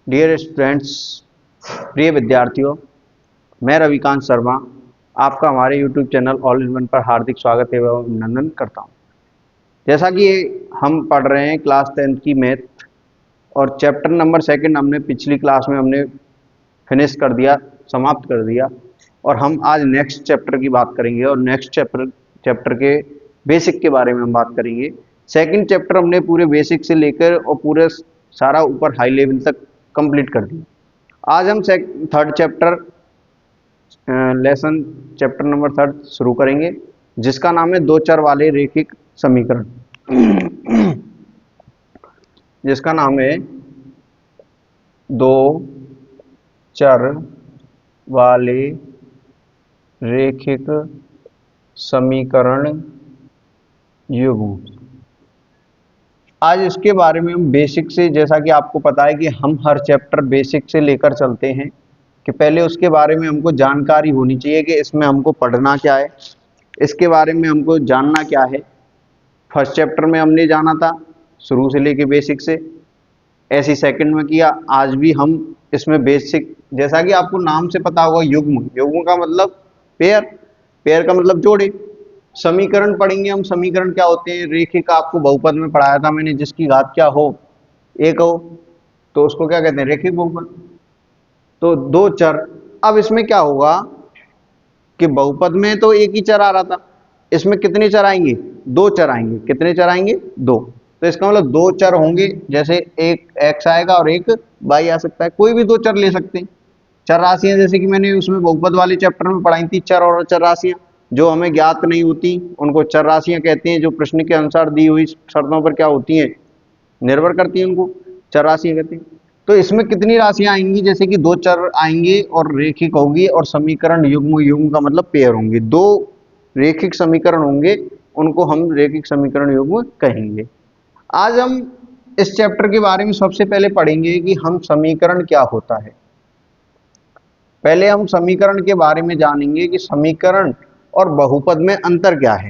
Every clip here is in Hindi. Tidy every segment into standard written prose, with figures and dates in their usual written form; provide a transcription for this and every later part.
डियर स्टूडेंट्स, प्रिय विद्यार्थियों, मैं रविकांत शर्मा आपका हमारे YouTube channel all in one पर हार्दिक स्वागत एवं अभिनंदन करता हूं। जैसा कि हम पढ़ रहे हैं क्लास 10th की मैथ और चैप्टर नंबर सेकंड हमने पिछली क्लास में हमने फिनिश कर दिया, समाप्त कर दिया और हम आज नेक्स्ट चैप्टर की बात करेंगे और नेक्स्ट चैप्टर के बेसिक के बारे में हम बात करेंगे। सेकंड चैप्टर हमने पूरे बेसिक से लेकर और पूरे सारा ऊपर हाई लेवल तक कंप्लीट कर दिया। आज हम third chapter lesson chapter number third शुरू करेंगे, जिसका नाम है दो चर वाले रैखिक समीकरण। जिसका नाम है दो चर वाले रैखिक समीकरण युग्म। आज इसके बारे में हम बेसिक से, जैसा कि आपको पता है कि हम हर चैप्टर बेसिक से लेकर चलते हैं कि पहले उसके बारे में हमको जानकारी होनी चाहिए कि इसमें हमको पढ़ना क्या है, इसके बारे में हमको जानना क्या है। फर्स्ट चैप्टर में हमने जाना था शुरू से लेके बेसिक से, ऐसी सेकंड में किया। आज भी हम इसमें बेसिक, जैसा कि आपको नाम से पता होगा, युग्म, युग्म का मतलब पेयर, पेयर का मतलब जोड़े। समीकरण पढ़ेंगे हम। समीकरण क्या होते हैं? रेखिक, आपको बहुपद में पढ़ाया था मैंने, जिसकी घात क्या हो, एक हो, तो उसको क्या कहते हैं? रेखिक बहुपद। तो दो चर, अब इसमें क्या होगा कि बहुपद में तो एक ही चर आ रहा था, इसमें कितने चर आएंगे? दो चर आएंगे। कितने चर आएंगे? दो। तो इसका मतलब दो चर होंगे, जैसे एक x आएगा और एक y आ सकता है। कोई भी दो चर ले सकते हैं। चर राशियां, जैसे कि मैंने उसमें बहुपद वाले चैप्टर में पढ़ाई थी, चर और अचर राशियां जो हमें ज्ञात नहीं होती उनको चर राशियां कहते हैं। जो प्रश्न के अनुसार दी हुई शर्तों पर क्या होती हैं, निर्भर करती हैं, उनको चर राशियां कहते हैं। तो इसमें कितनी राशियां आएंगी? जैसे कि दो चर आएंगे और रेखिक होगी और समीकरण युग्म, युग्म का मतलब पेयर होंगे। दो रेखिक समीकरण होंगे, उनको हम रेखिक समीकरण युग्म कहेंगे। आज हम इस चैप्टर के बारे में सबसे पहले पढ़ेंगे कि हम समीकरण क्या होता है। पहले हम समीकरण के बारे में जानेंगे कि समीकरण और बहुपद में अंतर क्या है।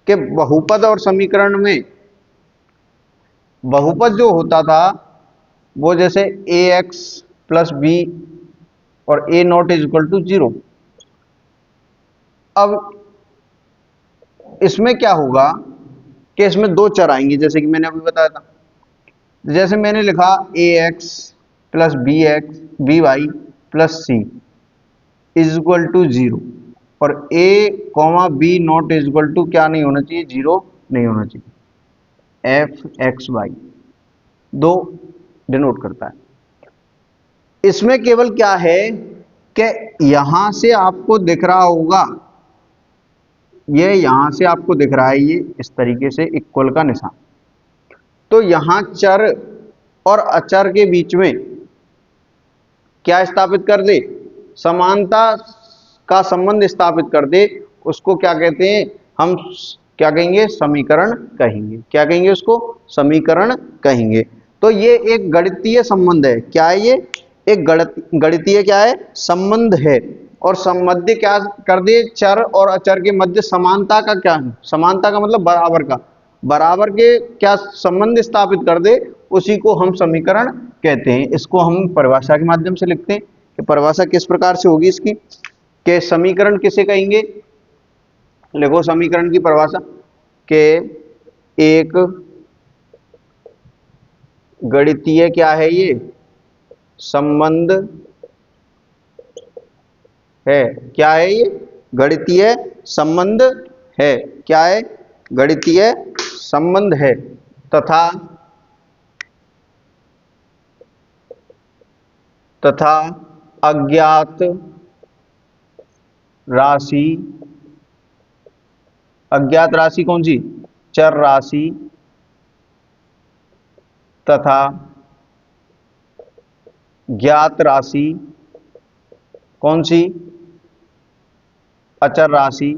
कि बहुपद और समीकरण में, बहुपद जो होता था वो जैसे ए एक्स प्लस बी और ए नॉट इज इक्वल टू 0। अब इसमें क्या होगा कि इसमें दो चर आएंगे, जैसे कि मैंने अभी बताया था। जैसे मैंने लिखा A X plus B Y plus C is equal to 0 और A comma B not is equal to क्या नहीं होना चाहिए? 0 नहीं होना चाहिए। एफ एक्स वाई दो डिनोट करता है। इसमें केवल क्या है कि यहां से आपको दिख रहा होगा, ये यहां से आपको दिख रहा है, ये इस तरीके से इक्वल का निशान। तो यहां चर और अचर के बीच में क्या स्थापित कर दे? समानता का संबंध स्थापित कर दे। उसको क्या कहते हैं? हम क्या कहेंगे? समीकरण कहेंगे। क्या कहेंगे उसको? समीकरण कहेंगे। तो ये एक गणितीय संबंध है। क्या है ये? एक गणितीय क्या है? संबंध है। और संबंध क्या कर दे? चर और अचर के मध्य समानता का क्या है? समानता का मतलब बराबर का, बराबर के क्या संबंध स्थापित कर दे, उसी को हम समीकरण कहते हैं। इसको हम परिभाषा के माध्यम से लिखते हैं कि परिभाषा किस प्रकार से होगी इसकी, कि समीकरण किसे कहेंगे। लिखो समीकरण की परिभाषा के एक गणितीय क्या है? ये संबंध है। क्या है ये? गणितीय संबंध है। क्या है? गणितीय संबंध है। तथा तथा अज्ञात राशि, अज्ञात राशि कौन सी? चर राशि तथा ज्ञात राशि कौन सी? अचर राशि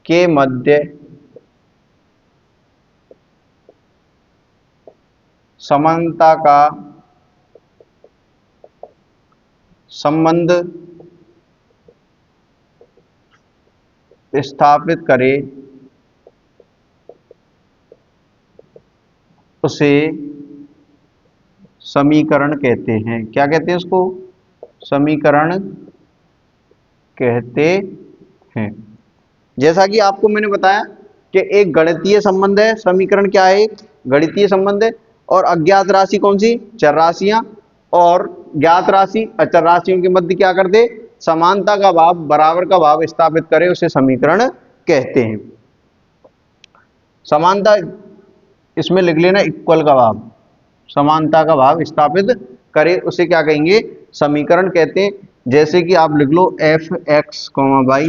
के मध्य समानता का संबंध स्थापित करे, उसे समीकरण कहते हैं। क्या कहते हैं इसको? समीकरण कहते हैं। जैसा कि आपको मैंने बताया कि एक गणितीय संबंध है, समीकरण क्या है? एक गणितीय संबंध है। और अज्ञात राशि कौन सी? चर राशियां। और ज्ञात राशि अचर राशियों के मध्य क्या कर दे? समानता का भाव, बराबर का भाव स्थापित करे, उसे समीकरण कहते हैं। समानता इसमें लिख लेना, इक्वल का भाव, समानता का भाव स्थापित करे उसे क्या कहेंगे? समीकरण कहते हैं। जैसे कि आप लिख लो F X Y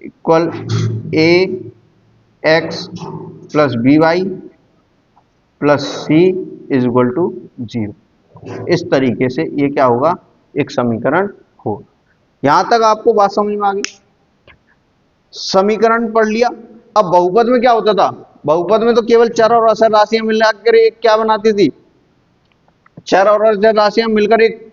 equal A X plus B Y plus C is equal to 0। इस तरीके से ये क्या होगा? एक समीकरण हो। यहां तक आपको बात समझ में आ गई? समीकरण पढ़ लिया। अब बहुपद में क्या होता था? बहुपद में तो केवल चर और अचर राशियां मिलाकर एक क्या बनाती थी? चर और अचर राशियां मिलकर एक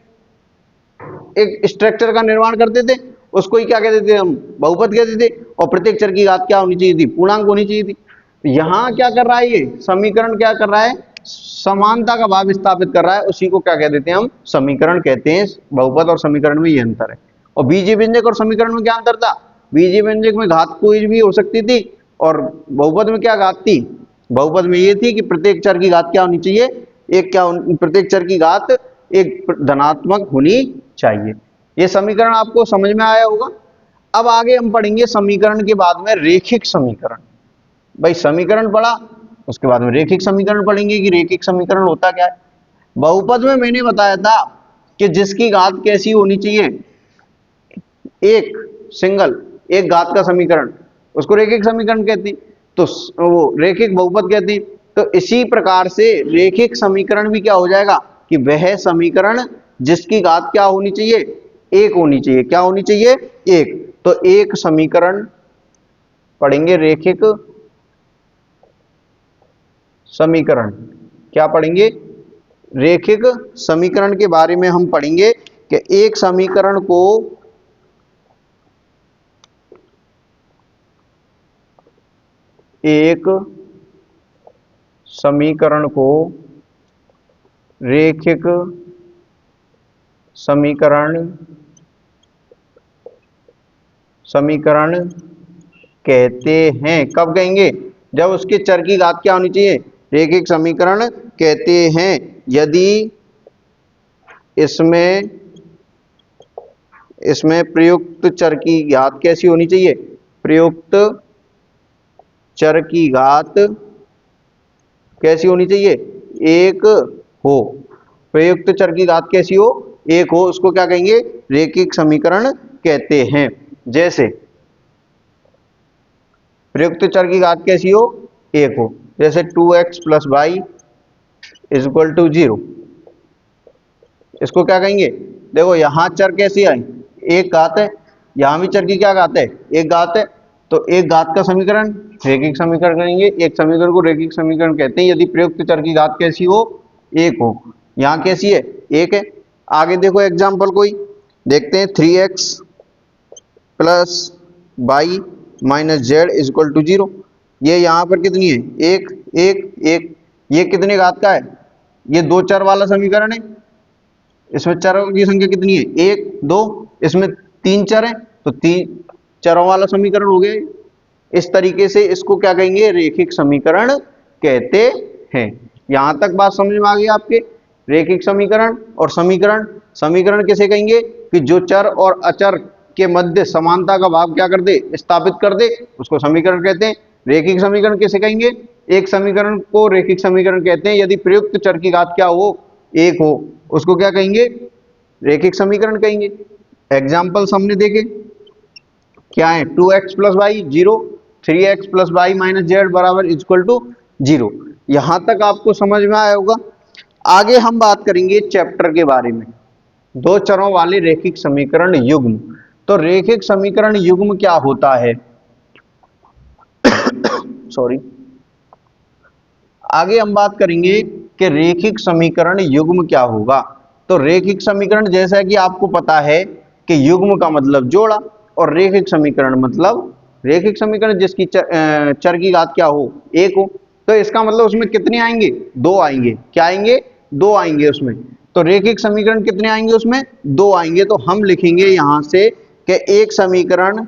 स्ट्रक्चर का निर्माण करते थे। उसको ही क्या कहते थे? हम बहुपद कहते थे। और प्रत्येक चर की घात क्या होनी चाहिए थी? पूर्णांक होनी चाहिए थी। तो यहां क्या कर रहा है? ये समीकरण क्या कर रहा है? समानता का भाव स्थापित कर रहा है। उसी को क्या कह देते हैं? हम समीकरण कहते हैं। बहुपद और समीकरण में ये अंतर है। और बीजीय व्यंजक और समीकरण में क्या अंतर था? बीजीय व्यंजक में घात कोई भी हो सकती थी, और बहुपद में क्या घात थी? बहुपद में ये थी कि प्रत्येक चर की घात क्या होनी चाहिए? एक क्या प्रत्येक चर की घात एक धनात्मक होनी चाहिए। ये समीकरण आपको समझ में आया होगा। अब आगे हम पढ़ेंगे समीकरण के बाद में रेखिक समीकरण। भाई समीकरण पढ़ा, उसके बाद में रेखिक समीकरण पढ़ेंगे कि रेखिक समीकरण होता क्या है। बहुपद में मैंने बताया था कि जिसकी घात कैसी होनी चाहिए? एक सिंगल, एक घात का समीकरण, उसको रेखिक समीकरण कहते हैं। तो वो रेखिक बहुपद कहते हैं। तो इसी प्रकार से रेखिक समीकरण भी क्या हो जाएगा? कि वह समीकरण जिसकी घात क्या होनी चाहिए? एक होनी चाहिए। क्या होनी चाहिए? एक। तो एक समीकरण पढ़ेंगे रेखिक समीकरण। क्या पढ़ेंगे? रेखिक समीकरण के बारे में हम पढ़ेंगे कि एक समीकरण को रेखिक समीकरण कहते हैं। कब कहेंगे? जब उसके चर की घात क्या होनी चाहिए? रेखिक समीकरण कहते हैं यदि इसमें प्रयुक्त चर की घात कैसी होनी चाहिए? प्रयुक्त चर की घात कैसी होनी चाहिए? एक हो। प्रयुक्त चर की घात कैसी हो? एक हो। उसको क्या कहेंगे? रेखिक समीकरण कहते हैं। जैसे प्रयुक्त चर की घात कैसी हो? एक हो। जैसे 2x plus y is equal to 0। इसको क्या कहेंगे? देखो यहां चर कैसी आई? एक घात है। यहां भी चर की क्या घात है? एक घात है। तो एक घात का समीकरण रेखिक समीकरण करेंगे। एक समीकरण को रेखिक समीकरण कहते हैं यदि प्रयुक्त चर की घात कैसी हो? एक हो। यहां कैसी है? एक है। आगे देखो एग्जाम्पल कोई देखते हैं। 3x plus y minus z is equal to 0। ये यहां पर कितनी है? एक एक एक। ये कितने घात का है? ये दो चर वाला समीकरण है। इसमें चरों की संख्या कितनी है? एक दो। इसमें तीन चर हैं, तो तीन चरों वाला समीकरण हो गया। इस तरीके से इसको क्या कहेंगे? रेखिक समीकरण कहते हैं। यहां तक बात समझ में आ गई आपके? रेखिक समीकरण और समीकरण। समीकरण किसे कहेंगे? कि जो चर और अचर के मध्य समानता का भाव क्या कर दे? स्थापित कर दे, उसको समीकरण कहते हैं। रेखिक समीकरण किसे कहेंगे? एक समीकरण को रेखिक समीकरण कहते हैं यदि प्रयुक्त चर की घात क्या हो? एक हो। उसको क्या कहेंगे? रेखिक समीकरण कहेंगे। एग्जाम्पल्स हमने देखे क्या है? 2x plus y 0, 3x plus y minus z बराबर इक्वल टू 0। यहां तक आपको समझ में आया होगा। आगे हम बात करेंगे चैप्टर के बारे में, दो चरों वाले रेखिक समीकरण युग्म। तो रेखिक समीकरण युग्म क्या होता है? सॉरी। आगे हम बात करेंगे कि रेखिक समीकरण युग्म क्या होगा। तो रेखिक समीकरण जैसा कि आपको पता है कि युग्म का मतलब जोड़ा, और रेखिक समीकरण मतलब रेखिक समीकरण जिसकी चर की घात क्या हो? एक हो। तो इसका मतलब उसमें कितने आएंगे, दो आएंगे। क्या आएंगे, दो आएंगे उसमें। तो रेखिक समीकरण कितने आएंगे उसमें, दो आएंगे। तो हम लिखेंगे यहां से कि एक समीकरण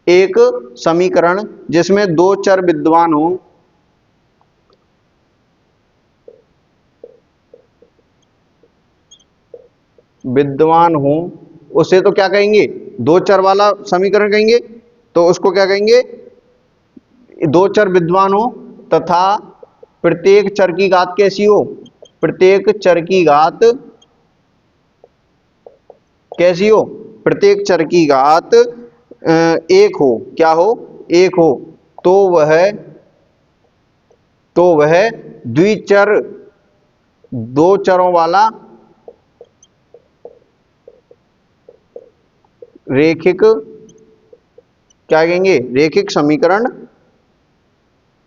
एक समीकरण जिसमें दो चर विद्यमान हो उसे तो क्या कहेंगे, दो चर वाला समीकरण कहेंगे। तो उसको क्या कहेंगे, दो चर विद्यमान हो तथा प्रत्येक चर की घात कैसी हो, प्रत्येक चर की घात कैसी हो, प्रत्येक चर की घात एक हो। क्या हो, एक हो। तो वह द्विचर, दो चरों वाला रेखिक, क्या कहेंगे, रेखिक समीकरण,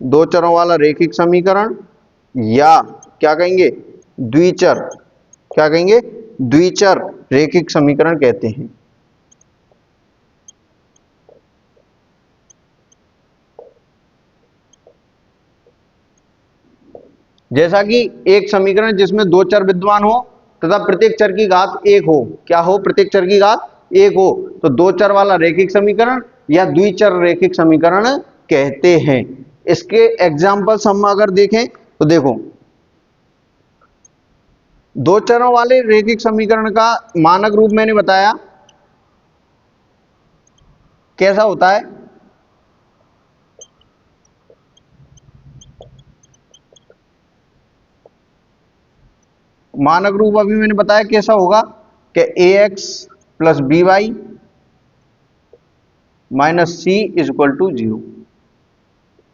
दो चरों वाला रेखिक समीकरण, या क्या कहेंगे, द्विचर, क्या कहेंगे, द्विचर रेखिक समीकरण कहते हैं। जैसा कि एक समीकरण जिसमें दो चर विद्यमान हो तथा प्रत्येक चर की घात एक हो। क्या हो, प्रत्येक चर की घात एक हो। तो दो चर वाला रेखिक समीकरण या द्विचर रेखिक समीकरण कहते हैं। इसके एग्जाम्पल्स हम अगर देखें तो देखो, दो चरों वाले रेखिक समीकरण का मानक रूप मैंने बताया कैसा होता है। मानक रूप अभी मैंने बताया कैसा होगा कि ax plus B y minus c is equal to zero,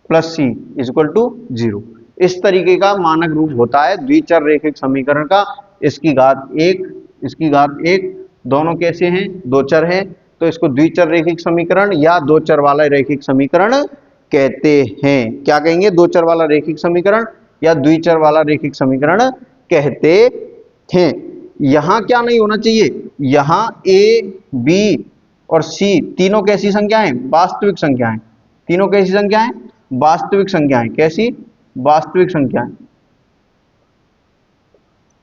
plus C is equal to zero. इस तरीके का मानक रूप होता है द्विचर रेखिक समीकरण का। इसकी घात एक, इसकी घात एक, दोनों कैसे हैं, दो चर हैं। तो इसको द्विचर रेखिक समीकरण या दो चर वाला रेखिक समीकरण कहते हैं। क्या कहेंगे, दो चर वाला रेखिक समीकरण या द्विचर वाला रेखिक समीकरण कहते हैं। यहां क्या नहीं होना चाहिए, यहां ए बी और सी तीनों कैसी संख्याएं, वास्तविक संख्याएं। तीनों कैसी संख्याएं, वास्तविक संख्याएं। कैसी, वास्तविक संख्याएं।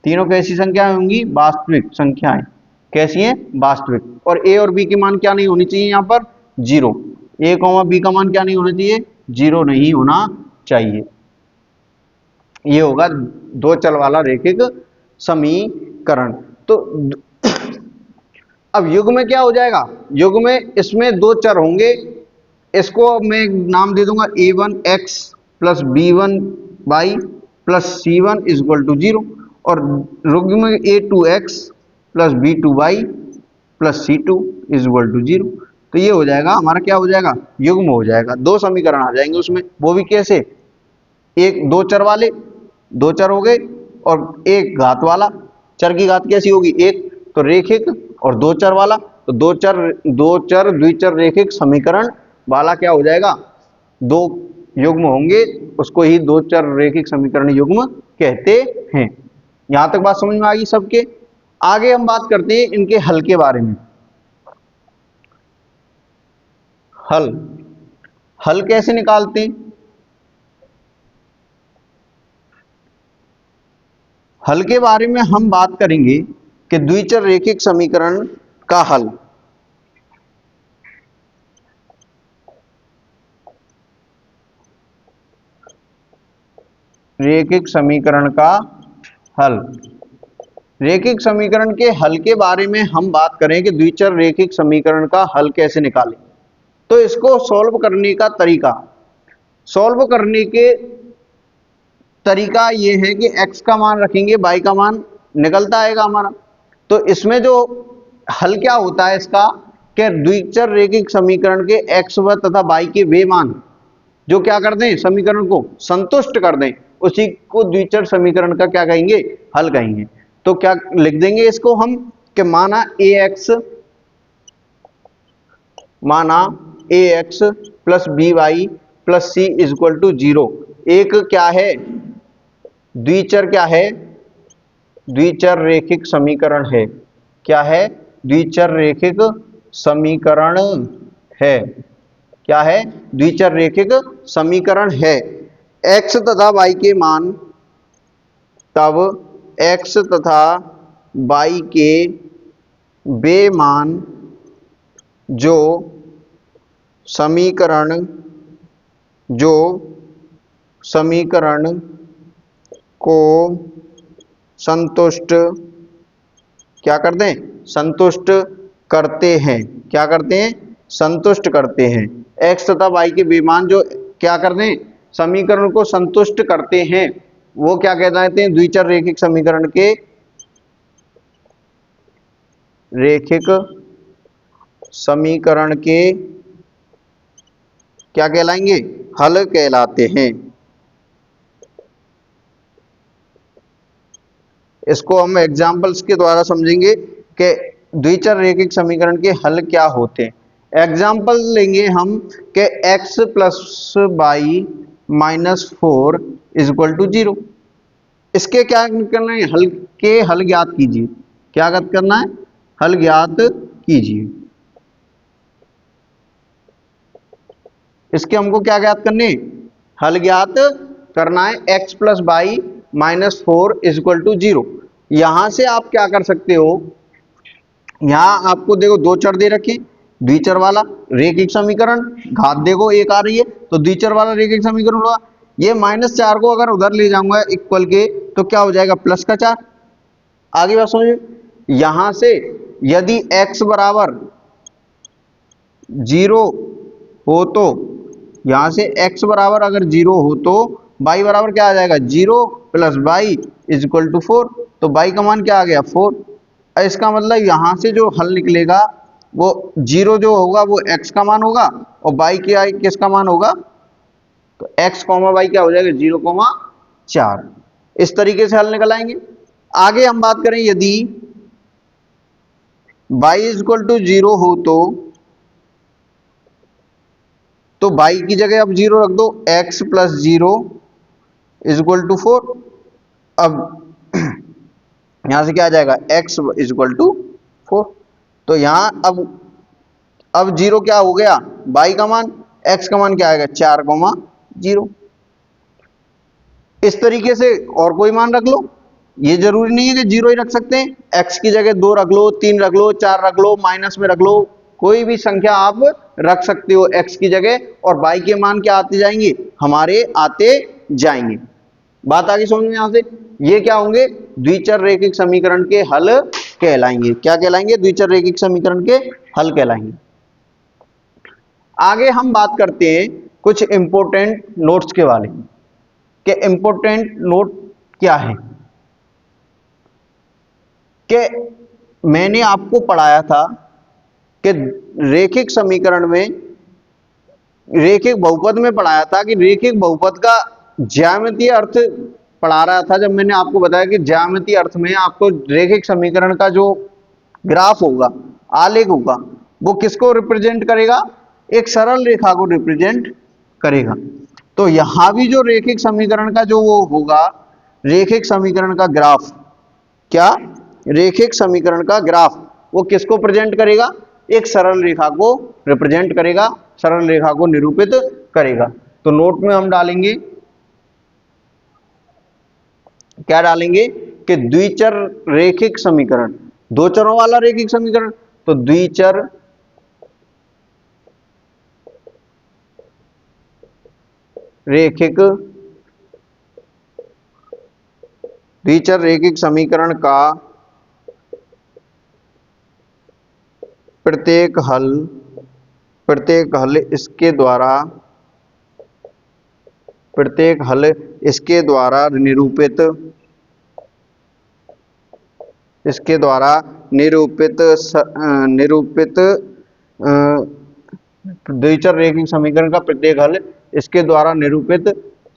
तीनों कैसी संख्याएं होंगी, वास्तविक संख्याएं। कैसी हैं, वास्तविक। और ए और बी की मान क्या नहीं होनी चाहिए, यहां पर जीरो। ए कॉमा बी का मान क्या नहीं होना चाहिए, जीरो नहीं होना चाहिए। ये होगा दो चर वाला रेखिक समीकरण। तो अब युग में क्या हो जाएगा, युग में इसमें दो चर होंगे। इसको मैं नाम दे दूंगा a1x plus b1y plus c1 is equal to zero, और युग्म में a2x plus b2y plus c2 is equal to zero. तो ये हो जाएगा हमारा, क्या हो जाएगा, युग्म हो जाएगा। दो समीकरण आ जाएंगे उसमें, वो भी कैसे, एक दो चर वाले, दो चर हो गए, और एक घात वाला। चर की घात कैसी होगी, एक। तो रेखिक और दो चर वाला, तो दो चर द्विचर रेखिक समीकरण वाला क्या हो जाएगा, दो युग्म होंगे, उसको ही दो चर रेखिक समीकरण युग्म कहते हैं। यहां तक बात समझ में आ गई सबके। आगे हम बात करते हैं इनके हल के बारे में। हल, हल कैसे निकालते हैं। हल के बारे में हम बात करेंगे कि द्विचर रेखिक समीकरण का हल। रेखिक समीकरण का हल, रेखिक समीकरण के हल के बारे में हम बात करें कि द्विचर रेखिक समीकरण का हल कैसे निकालें। तो इसको सॉल्व करने का तरीका, सॉल्व करने के तरीका ये है कि x का मान रखेंगे, y का मान निकलता आएगा हमारा। तो इसमें जो हल क्या होता है इसका, कि द्विचर रेखिक समीकरण के x व तथा y के वे मान जो क्या कर दें, समीकरण को संतुष्ट कर दें, उसी को द्विचर समीकरण का क्या कहेंगे, हल कहेंगे। तो क्या लिख देंगे इसको हम कि माना ax plus B Y plus C is equal to zero. एक क्या है, द्विचर, क्या है, द्विचर रेखिक समीकरण है। क्या है, द्विचर रेखिक समीकरण है। क्या है? द्विचर रेखिक समीकरण है। x तथा y के मान, तब x तथा y के वे मान जो समीकरण को संतुष्ट क्या करते हैं? संतुष्ट करते हैं। क्या करते हैं? संतुष्ट करते हैं। x तथा y के विमान जो क्या करते हैं? समीकरण को संतुष्ट करते हैं, वो क्या कहलाते हैं? द्विचर रेखिक समीकरण के रेखिक समीकरण के क्या कहलाएंगे? हल कहलाते हैं। इसको हम एग्जाम्पल्स के द्वारा समझेंगे कि द्विचर रेखिक समीकरण के हल क्या होते हैं। एग्जाम्पल लेंगे हम कि x plus y minus 4 is equal to 0। इसके क्या करना है? हल ज्ञात कीजिए। क्या करना है? हल ज्ञात कीजिए। इसके हमको क्या ज्ञात करने? हल ज्ञात करना है। x plus y minus 4 is equal to 0। यहां से आप क्या कर सकते हो? यहां आपको देखो दो चर दे रखे, द्विचर वाला रेखिक समीकरण, घात देखो एक आ रही है, तो द्विचर वाला रेखिक समीकरण हुआ। ये -4 को अगर उधर ले जाऊंगा इक्वल के, तो क्या हो जाएगा? प्लस का 4। आगे बात समझिए। यहां से यदि x बराबर 0 हो तो, यहां से x बराबर अगर 0 हो तो y बराबर क्या आ जाएगा? 0 plus y is equal to 4। तो y का मान क्या आ गया? 4। इसका मतलब यहां से जो हल निकलेगा वो 0 जो होगा वो x का मान होगा, और y क्या किसका मान होगा? तो x कॉमा y क्या हो जाएगा? 0,4। इस तरीके से हल निकल आएंगे। आगे हम बात करें, यदि y इज इक्वल टू 0 हो तो y की जगह अब 0 रख दो, x plus 0 is equal to 4। अब यहां से क्या आ जाएगा? x is equal to 4। तो यहां अब 0 क्या हो गया? y का मान, x का मान क्या आएगा? 4,0। इस तरीके से और कोई मान रख लो। ये जरूरी नहीं है कि 0 ही रख सकते हैं, x की जगह 2 रख लो, 3 रख लो, 4 रख लो, माइनस में रख लो, कोई भी संख्या आप रख सकते हो x की जगह, और y के मान क्या आते जाएंगे? हमारे आते जाएंगे। बात आगे समझ में? यहां से ये क्या होंगे? द्विचर रेखिक समीकरण के हल कहलाएंगे। क्या कहलाएंगे? द्विचर रेखिक समीकरण के हल कहलाएंगे। आगे हम बात करते हैं कुछ इंपॉर्टेंट नोट्स के बारे में, कि इंपॉर्टेंट नोट क्या है। कि मैंने आपको पढ़ाया था कि रेखिक समीकरण में, रेखिक बहुपद में पढ़ाया था कि रेखिक बहुपद का ज्यामितीय अर्थ पढ़ा रहा था, जब मैंने आपको बताया कि ज्यामितीय अर्थ में आपको रेखिक समीकरण का जो ग्राफ होगा, आलेख होगा, वो किसको रिप्रेजेंट करेगा? एक सरल रेखा को रिप्रेजेंट करेगा। तो यहां भी जो रेखिक समीकरण का जो वो होगा, रेखिक समीकरण का ग्राफ, क्या? रेखिक समीकरण का ग्राफ वो किसको प्रेजेंट करेगा? एक सरल रेखा को रिप्रेजेंट करेगा, सरल रेखा को निरूपित करेगा। तो नोट में हम डालेंगे, क्या डालेंगे? कि द्विचर रेखिक समीकरण, दो चरों वाला रेखिक समीकरण। तो द्विचर रेखिक द्विचर रेखिक समीकरण का प्रत्येक हल इसके द्वारा, प्रत्येक हल इसके द्वारा निरूपित, इसके द्वारा निरूपित द्विचर रेखिक समीकरण का प्रत्येक हल इसके द्वारा निरूपित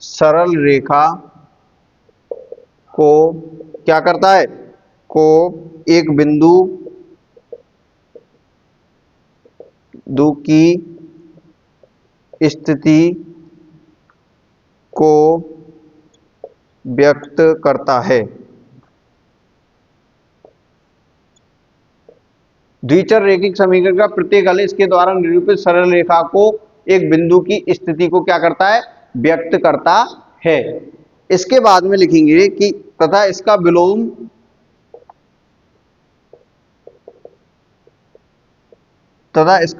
सरल रेखा को क्या करता है? को एक बिंदु की स्थिति को व्यक्त करता है। द्विचर रैखिक समीकरण का प्रत्येक हल इसके द्वारा निरूपित सरल रेखा को एक बिंदु की स्थिति को क्या करता है, व्यक्त करता है। इसके बाद में लिखेंगे कि तथा इसका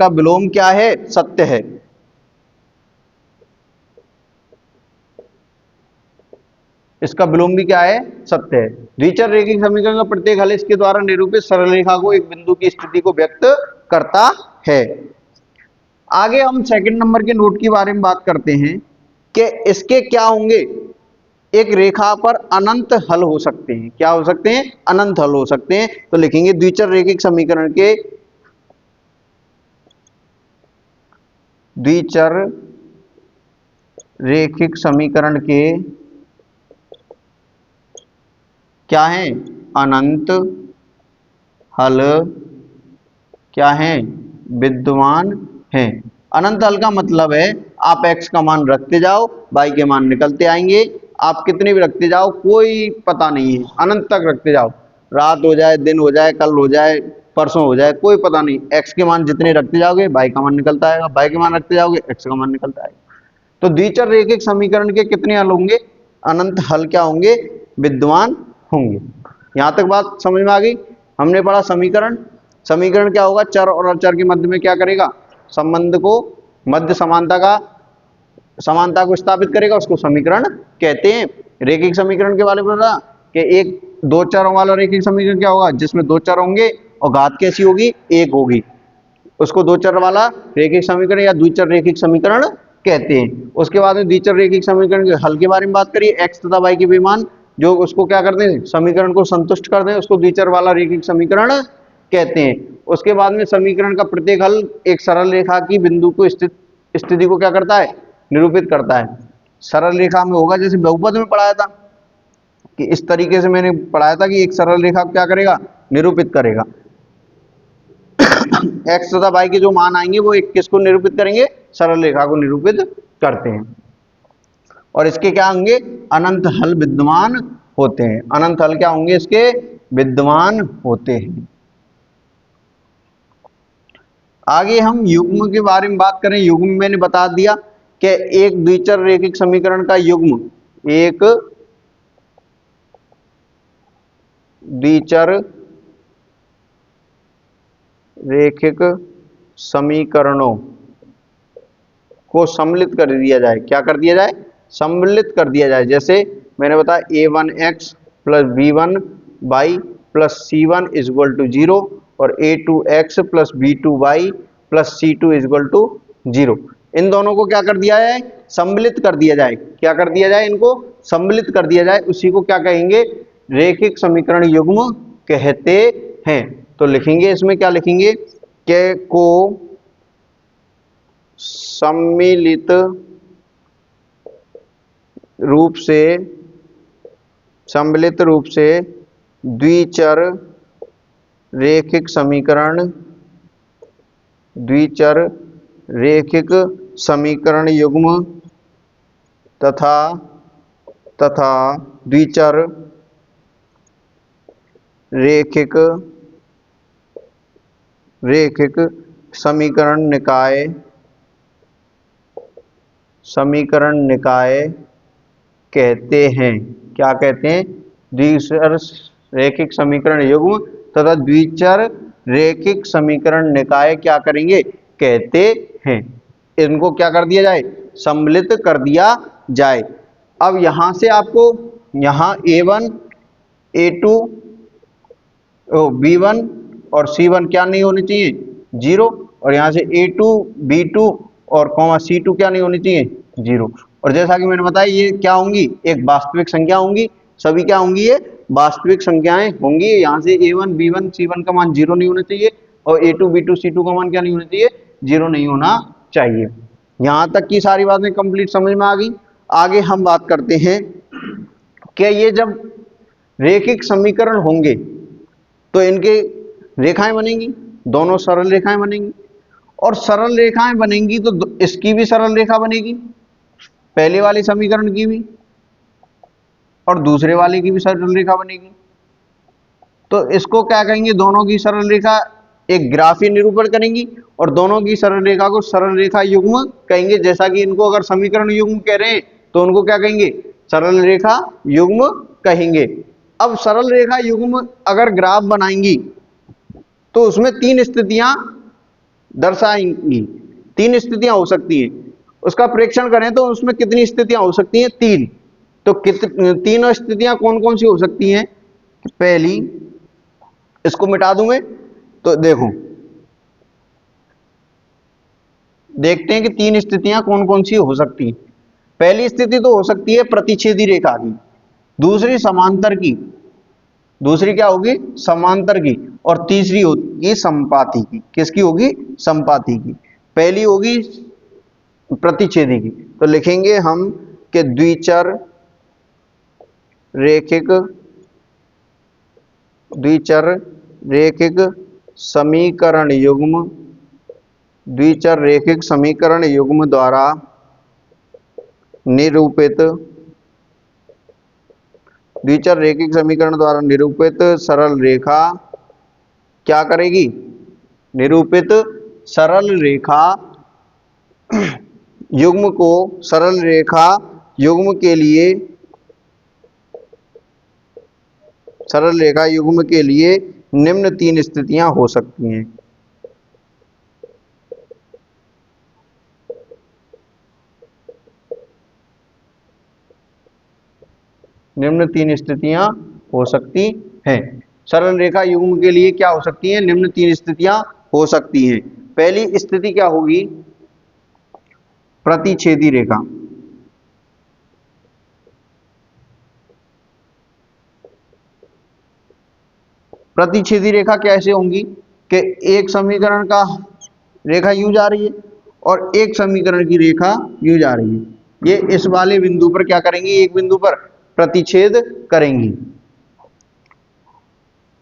विलोम क्या है, सत्य है। इसका विलोम भी क्या है, सत्य है। द्विचर रैखिक समीकरण का प्रत्येक हल इसके द्वारा निरूपित सरल रेखा को एक बिंदु की स्थिति को व्यक्त करता है। आगे हम सेकंड नंबर के नोट के बारे में बात करते हैं कि इसके क्या होंगे, एक रेखा पर अनंत हल हो सकते हैं। क्या हो सकते हैं, अनंत हल हो सकते हैं। तो लिखेंगे द्विचर रैखिक समीकरण के क्या है, अनंत हल क्या है, विद्यमान है। अनंत हल का मतलब है आप x का मान रखते जाओ, y के मान निकलते आएंगे। आप कितने भी रखते जाओ कोई पता नहीं है, अनंत तक रखते जाओ, रात हो जाए, दिन हो जाए, कल हो जाए, परसों हो जाए, कोई पता नहीं। x के मान जितने रखते जाओगे y का मान निकलता आएगा, y के मान रखते जाओगे x का मान निकलता आएगा। तो द्विचर रैखिक समीकरण के कितने हल होंगे, अनंत हल क्या होंगे, विद्यमान होंगे। यहां तक बात समझ में आ गई। हमने पढ़ा समीकरण, समीकरण क्या होगा, चर और अचर के मध्य में क्या करेगा, संबंध को, मध्य समानता को स्थापित करेगा, उसको समीकरण कहते हैं। रैखिक समीकरण के बारे में पता कि एक दो चरों वाला रैखिक समीकरण क्या होगा, जिसमें दो चर होंगे और घात कैसी होगी, एक होगी, उसको दो चर वाला रैखिक समीकरण या द्विचर रैखिक समीकरण कहते हैं। उसके बाद में द्विचर रैखिक समीकरण के हल के बारे में बात करिए, x तथा y के विमान जो उसको क्या करते हैं, समीकरण को संतुष्ट करते हैं, उसको द्विचर वाला रैखिक समीकरण कहते हैं। उसके बाद में समीकरण का प्रत्येक हल एक सरल रेखा की बिंदु को स्थिति को क्या करता है, निरूपित करता है। सरल रेखा में होगा, जैसे बहुपद में पढ़ाया था कि इस तरीके से मैंने पढ़ाया था कि एक सरल रेखा क्या करेगा, निरूपित करेगा। x तथा y के जो मान आएंगे वो एक किसको निरूपित करेंगे, सरल रेखा को निरूपित करते हैं। और इसके क्या होंगे, अनंत हल विद्यमान होते हैं। अनंत हल क्या होंगे, इसके विद्यमान होते हैं। आगे हम युग्म के बारे में बात करें। युग्म मैंने बता दिया कि एक द्विचर रैखिक समीकरण का युग्म एक द्विचर रैखिक समीकरणों को सम्मिलित कर दिया जाए। क्या कर दिया जाए, सम्मिलित कर दिया जाए। जैसे मैंने बताया a1x plus b1y plus c1 is equal to 0 और a2x plus b2y plus c2 is equal to 0। इन दोनों को क्या कर दिया जाए, सम्मिलित कर दिया जाए। क्या कर दिया जाए, इनको सम्मिलित कर दिया जाए। उसी को क्या कहेंगे, रैखिक समीकरण युग्म कहते हैं। तो लिखेंगे इसमें, क्या लिखेंगे के को सम्मिलित रूप से द्विचर रैखिक समीकरण युग्म तथा द्विचर रैखिक समीकरण निकाय कहते हैं। क्या कहते हैं, द्विचर रैखिक समीकरण युग्म तथा द्विचर रैखिक समीकरण निकाय क्या करेंगे, कहते हैं। इनको क्या कर दिया जाए, सम्मिलित कर दिया जाए। अब यहां से आपको यहां a1 a2 b1 और c1 क्या नहीं होनी चाहिए, 0। और यहां से a2 b2 और c2 क्या नहीं होनी चाहिए, 0। और जैसा कि मैंने बताया ये क्या होंगी, एक वास्तविक संख्या होंगी। सभी क्या होंगी, ये वास्तविक संख्याएं होंगी। यहां से a1 b1 c1 का मान 0 नहीं होना चाहिए और a2 b2 c2 का मान क्या नहीं होना चाहिए, 0 नहीं होना चाहिए। यहां तक की सारी बातें कंप्लीट समझ में आ गई। आगे हम बात करते हैं कि ये जब रैखिक समीकरण होंगे तो इनके रेखाएं बनेंगी, दोनों सरल रेखाएं बनेंगी। और सरल रेखाएं बनेंगी तो इसकी भी सरल रेखा बनेगी, पहले वाले समीकरण की भी और दूसरे वाले की भी सरल रेखा बनेगी। तो इसको क्या कहेंगे, दोनों की सरल रेखा एक ग्राफीय निरूपण करेंगी और दोनों की सरल रेखा को सरल रेखा युग्म कहेंगे। जैसा कि इनको अगर समीकरण युग्म कह रहे हैं तो उनको क्या कहेंगे, सरल रेखा युग्म कहेंगे। अब सरल रेखा युग्म अगर ग्राफ बनाएंगी तो उसमें तीन स्थितियां दर्शाएंगी, तीन स्थितियां हो सकती हैं। उसका प्रेक्षण करें तो उसमें कितनी स्थितियां हो सकती हैं, तीन। तो तीनों स्थितियां कौन कौन सी हो सकती हैं? पहली, इसको मिटा दूं मैं, तो देखो देखते हैं कि तीन स्थितियां कौन कौन सी हो सकती हैं। पहली स्थिति तो हो सकती है प्रतिच्छेदी रेखा की, दूसरी समांतर की, दूसरी क्या होगी, समांतर की, और तीसरी होगी संपाती की। किसकी होगी? संपाती की। पहली होगी प्रतिच्छेदी की, तो लिखेंगे हम कि द्विचर रेखिक समीकरण युग्म, द्विचर रेखिक समीकरण युग्म द्वारा निरूपित, द्विचर रेखिक समीकरण द्वारा निरूपित सरल रेखा क्या करेगी? निरूपित सरल रेखा युग्म को, सरल रेखा युग्म के लिए, सरल रेखा युग्म के लिए निम्न तीन स्थितियां हो सकती हैं। निम्न तीन स्थितियां हो सकती हैं। सरल रेखा युग्म के लिए क्या हो सकती हैं? निम्न तीन स्थितियां हो सकती हैं। पहली स्थिति क्या होगी? प्रतिच्छेदी रेखा। प्रतिच्छेदी रेखा कैसे होंगी कि एक समीकरण का रेखा यूं जा रही है और एक समीकरण की रेखा यूं जा रही है, ये इस वाले बिंदु पर क्या करेंगी? एक बिंदु पर प्रतिच्छेद करेंगी।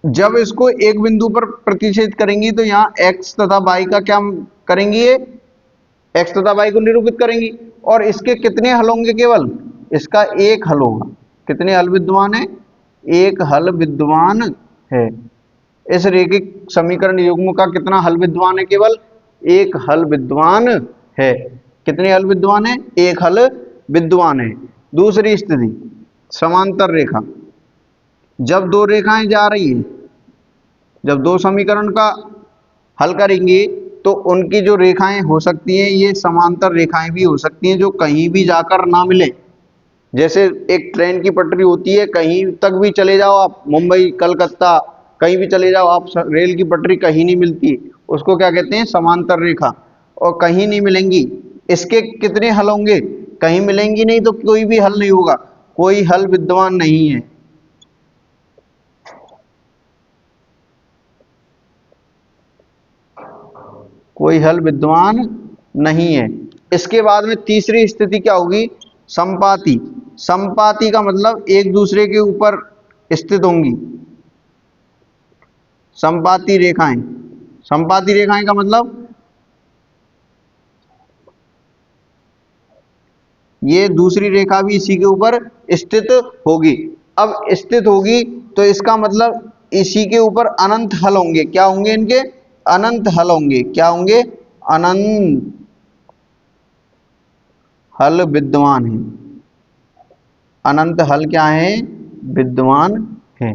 जब इसको एक बिंदु पर प्रतिच्छेद करेंगी तो यहां x तथा y का क्या करेंगी? ये x तथा y को निरूपित करेंगी। और इसके कितने हल होंगे? केवल इसका एक हल होगा। कितने हल विद्यमान है? एक हल विद्यमान है। इस रेखिक समीकरण युग्म का कितना हल विद्यमान है? केवल एक हल विद्यमान है। कितने हल विद्यमान है? एक हल विद्यमान है। दूसरी स्थिति, समांतर रेखा। जब दो रेखाएं जा रही हैं, जब दो समीकरण का हल करेंगे तो उनकी जो रेखाएं हो सकती हैं, ये समांतर रेखाएं भी हो सकती हैं जो कहीं भी जाकर ना मिले। जैसे एक ट्रेन की पटरी होती है, कहीं तक भी चले जाओ आप, मुंबई, कलकत्ता, कहीं भी चले जाओ आप, रेल की पटरी कहीं नहीं मिलती, उसको क्या कहते हैं? समांतर रेखा। और कहीं नहीं मिलेंगी, इसके कितने हल होंगे? कहीं मिलेंगी नहीं तो कोई भी हल नहीं होगा, कोई हल विद्यमान नहीं है। कोई हल विद्यमान नहीं है। इसके बाद में तीसरी स्थिति क्या होगी? संपाती। संपाती का मतलब एक दूसरे के ऊपर स्थित होंगी। संपाती रेखाएं, संपाती रेखाएं का मतलब ये दूसरी रेखा भी इसी के ऊपर स्थित होगी। अब स्थित होगी तो इसका मतलब इसी के ऊपर अनंत हल होंगे। क्या होंगे इनके? अनंत हल होंगे। क्या होंगे? अनंत हल विद्यमान है। अनंत हल क्या है? विद्यमान है।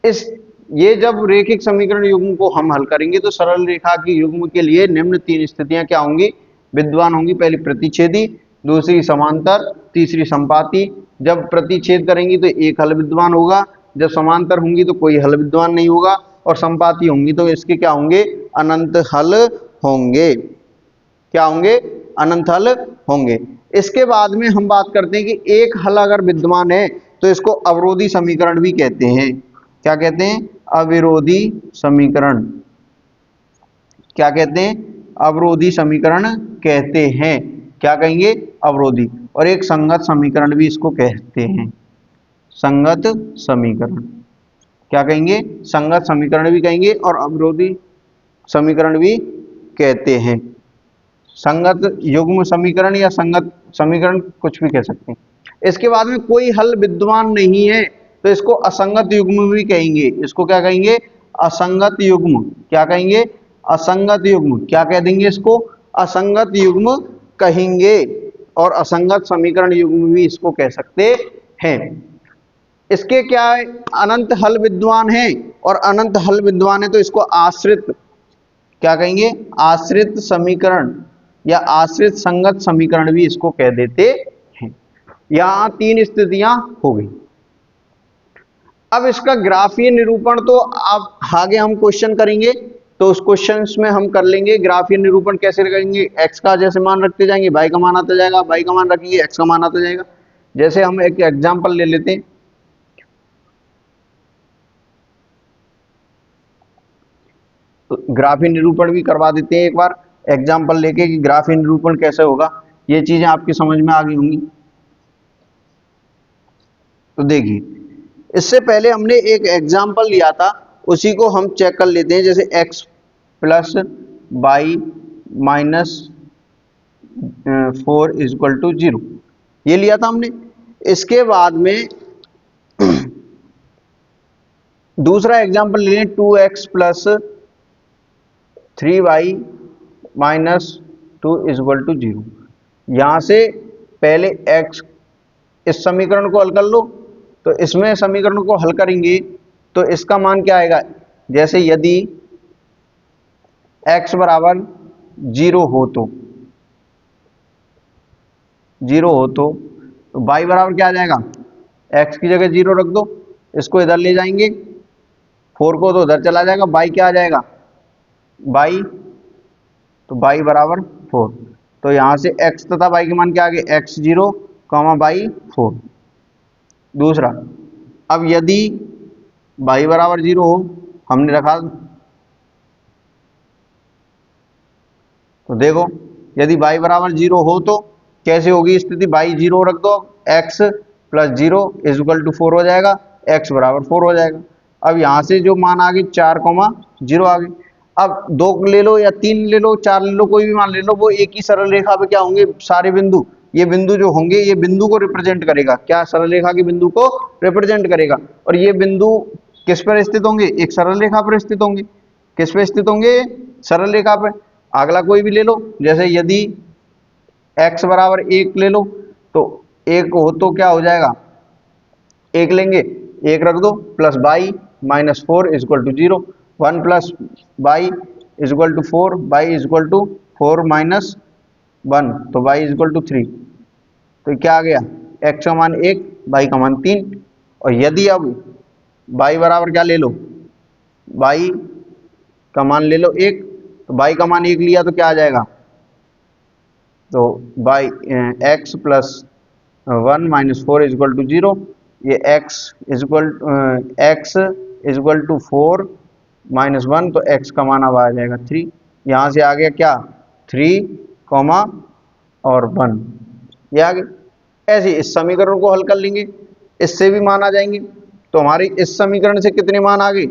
इस ये जब रेखिक समीकरण युग्म को हम हल करेंगे तो सरल रेखा की युग्म के लिए निम्न तीन स्थितियां क्या होंगी? विद्यमान होंगी। पहली प्रतिच्छेदी, दूसरी समांतर, तीसरी संपाती। जब प्रतिच्छेद करेंगी तो एक हल विद्यमान होगा, जब समांतर होंगी तो कोई हल विद्यमान नहीं होगा, और संपाती होंगी तो इसके क्या होंगे? अनंत हल होंगे। क्या होंगे? अनंत हल होंगे। इसके बाद में हम बात करते हैं कि एक हल अगर विद्यमान है तो इसको अवरोधी समीकरण भी कहते हैं। क्या कहते हैं? अविरोधी समीकरण। क्या कहते हैं? अवरोधी समीकरण कहते हैं। क्या कहेंगे? अवरोधी। और एक संगत समीकरण भी इसको कहते हैं। संगत समीकरण। क्या कहेंगे? संगत समीकरण भी कहेंगे और अवरोधी समीकरण भी कहते हैं। संगत युग्म समीकरण या संगत समीकरण कुछ भी कह सकते हैं। इसके बाद में कोई हल विद्यमान नहीं है तो इसको असंगत युग्म भी कहेंगे। इसको क्या कहेंगे? असंगत युग्म, क्या कहेंगे, असंगत युग्म, क्या कह देंगे इसको, असंगत युग्म कहेंगे, और असंगत समीकरण युग्म भी इसको कह सकते हैं। इसके क्या है, अनंत हल विद्वान है, और अनंत हल विद्वान है तो इसको आश्रित, क्या कहेंगे, आश्रित समीकरण या आश्रित संगत समीकरण भी इसको कह देते हैं। यहां तीन स्थितियां हो गई। अब इसका ग्राफीय निरूपण तो आप आगे हम क्वेश्चन करेंगे, तो उस क्वेश्चन में हम कर लेंगे ग्राफीय निरूपण कैसे करेंगे। एक्स का जैसे मान रखते जाएंगे वाई का मान आता जाएगा, वाई का मान रखेंगे एक्स का मान आता जाएगा। जैसे हम एक एग्जांपल ले लेते हैं, तो ग्राफीय निरूपण भी करवा देते हैं एक बार एग्जांपल लेके कि ग्राफीय निरूपण कैसे होगा। ये चीजें आपकी समझ में आ गई होंगी। तो देखिए, इससे पहले हमने एक एग्जांपल लिया था, उसी को हम चेक कर लेते हैं। जैसे x plus y minus 4 is equal to 0, ये लिया था हमने। इसके बाद में दूसरा एग्जांपल ले लें, 2x plus 3y minus 2 equal to 0। यहां से पहले x, इस समीकरण को हल कर लो, तो इसमें समीकरण को हल करेंगे तो इसका मान क्या आएगा, जैसे यदि x बराबर 0 हो तो, 0 हो तो y बराबर क्या आ जाएगा, x की जगह 0 रख दो, इसको इधर ले जाएंगे, 4 को तो उधर चला जाएगा, y क्या आ जाएगा, y, तो y बराबर 4। तो यहां से x तथा y के मान क्या आ गए, x0 y 4। दूसरा, अब यदि y बराबर 0 हो, हमने रखा, तो देखो यदि y बराबर 0 हो तो कैसे होगी स्थिति, y 0 रख दो, x प्लस 0 इजक्वल टू 4 हो जाएगा, x बराबर 4 हो जाएगा। अब यहां से जो मान आ गए 4,0 आ गए। अब 2 ले लो या 3 ले लो, 4 ले लो, कोई भी मान ले लो, वो एक ही सरल रेखा पे क्या होंगे, सारे बिंदु, ये बिंदु जो होंगे ये बिंदु को रिप्रेजेंट करेगा, क्या, सरल रेखा के बिंदु को रिप्रेजेंट करेगा। और ये बिंदु किस पर स्थित होंगे, एक सरल रेखा पर स्थित होंगे। किस पे स्थित होंगे, सरल रेखा पर। अगला कोई भी ले लो, जैसे यदि x बराबर 1 ले लो, तो 1 हो तो क्या हो जाएगा, 1 लेंगे, 1 रख दो, plus y minus 4 is equal to 0, 1 plus y is equal to 4, y is equal to 4 minus 1, तो y इजक्वल टू 3। तो क्या आ गया, x का मान 1, y का मान 3। और यदि अब y बराबर क्या ले लो, y का मान ले लो 1, तो y का मान 1 लिया तो क्या आ जाएगा, तो y x plus 1 minus 4 is equal to 0, ये x इजक्वल टू 4 माइनस 1, तो x का मान अब आ जाएगा 3। यहाँ से आ गया क्या, 3 कॉमा और 1, ये आ गया। ऐसे इस समीकरण को हल कर लेंगे, इससे भी मान आ जाएंगे। तो हमारी इस समीकरण से कितने मान आ गए,